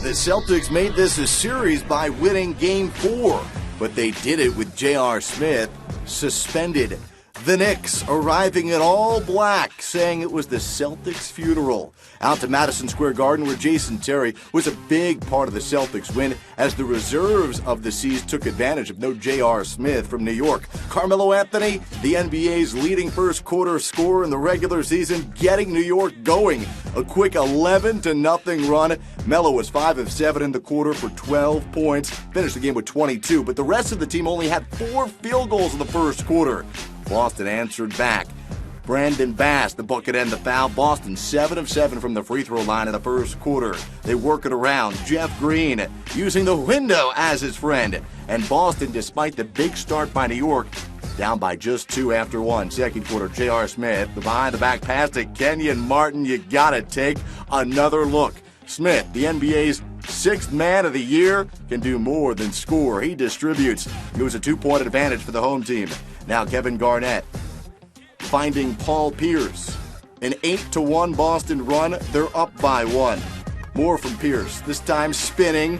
The Celtics made this a series by winning Game 4, but they did it with J.R. Smith suspended. The Knicks arriving in all black, saying it was the Celtics' funeral. Out to Madison Square Garden, where Jason Terry was a big part of the Celtics win as the reserves of the C's took advantage of no J.R. Smith from New York. Carmelo Anthony, the NBA's leading first-quarter scorer in the regular season, getting New York going. A quick 11-0 run. Melo was 5 of 7 in the quarter for 12 points. Finished the game with 22, but the rest of the team only had 4 field goals in the first quarter. Boston answered back. Brandon Bass, the bucket and the foul. Boston 7 of 7 from the free throw line in the first quarter. They work it around. Jeff Green using the window as his friend. And Boston, despite the big start by New York, down by just 2 after 1. Second quarter, J.R. Smith, the behind-the-back pass to Kenyon Martin. You gotta take another look. Smith, the NBA's 6th man of the year, can do more than score. He distributes. It was a 2-point advantage for the home team. Now Kevin Garnett finding Paul Pierce. An 8-1 Boston run. They're up by 1. More from Pierce, this time spinning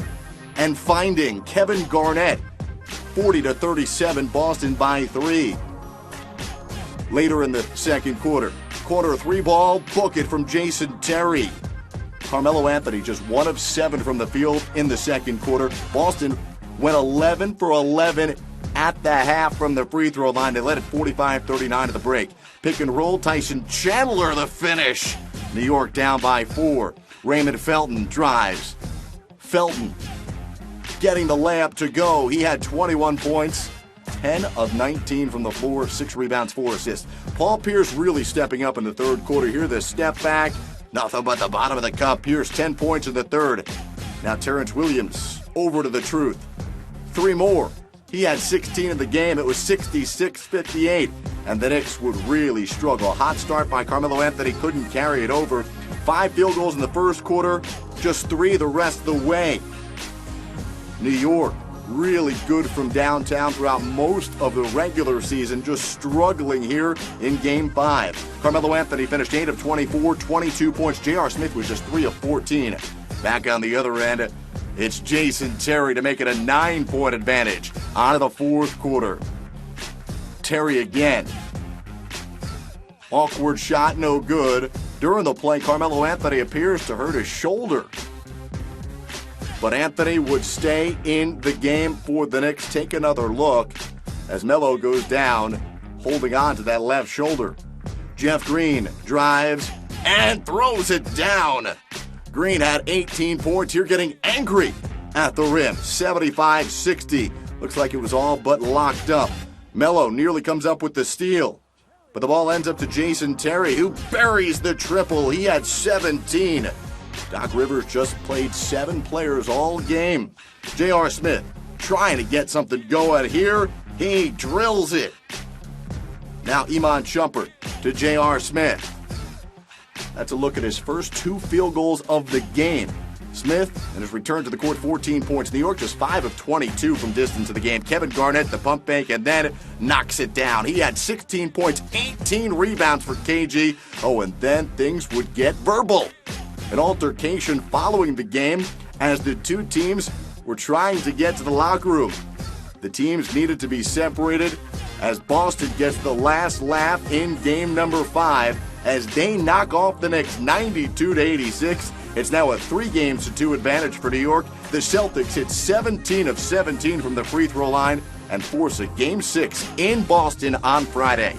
and finding Kevin Garnett. 40-37, Boston by 3. Later in the second quarter, corner 3 ball, book it from Jason Terry. Carmelo Anthony just 1 of 7 from the field in the second quarter. Boston went 11 for 11 at the half from the free throw line. They led at 45-39 at the break. Pick and roll, Tyson Chandler the finish. New York down by 4. Raymond Felton drives. Felton getting the layup to go. He had 21 points, 10 of 19 from the floor, 6 rebounds, 4 assists. Paul Pierce really stepping up in the third quarter. Here, the step back. Nothing but the bottom of the cup. Pierce 10 points in the third. Now Terrence Williams over to the truth. 3 more. He had 16 in the game. It was 66-58. And the Knicks would really struggle. Hot start by Carmelo Anthony. Couldn't carry it over. 5 field goals in the first quarter. Just 3 the rest of the way. New York really good from downtown throughout most of the regular season. Just struggling here in Game 5. Carmelo Anthony finished 8 of 24, 22 points. J.R. Smith was just 3 of 14. Back on the other end, it's Jason Terry to make it a 9-point advantage out of the fourth quarter. Terry again. Awkward shot, no good. During the play, Carmelo Anthony appears to hurt his shoulder. But Anthony would stay in the game for the Knicks. Take another look as Melo goes down, holding on to that left shoulder. Jeff Green drives and throws it down. Green had 18 points here, getting angry at the rim. 75-60. Looks like it was all but locked up. Melo nearly comes up with the steal, but the ball ends up to Jason Terry, who buries the triple. He had 17. Doc Rivers just played 7 players all game. J.R. Smith trying to get something going here. He drills it. Now Iman Shumpert to J.R. Smith. That's a look at his first 2 field goals of the game. Smith, and his return to the court, 14 points. New York just 5 of 22 from distance of the game. Kevin Garnett, the pump fake, and then knocks it down. He had 16 points, 18 rebounds for KG. Oh, and then things would get verbal. An altercation following the game as the 2 teams were trying to get to the locker room. The teams needed to be separated as Boston gets the last laugh in game number 5 as they knock off the Knicks 92-86. It's now a 3-2 advantage for New York. The Celtics hit 17 of 17 from the free throw line and force a Game 6 in Boston on Friday.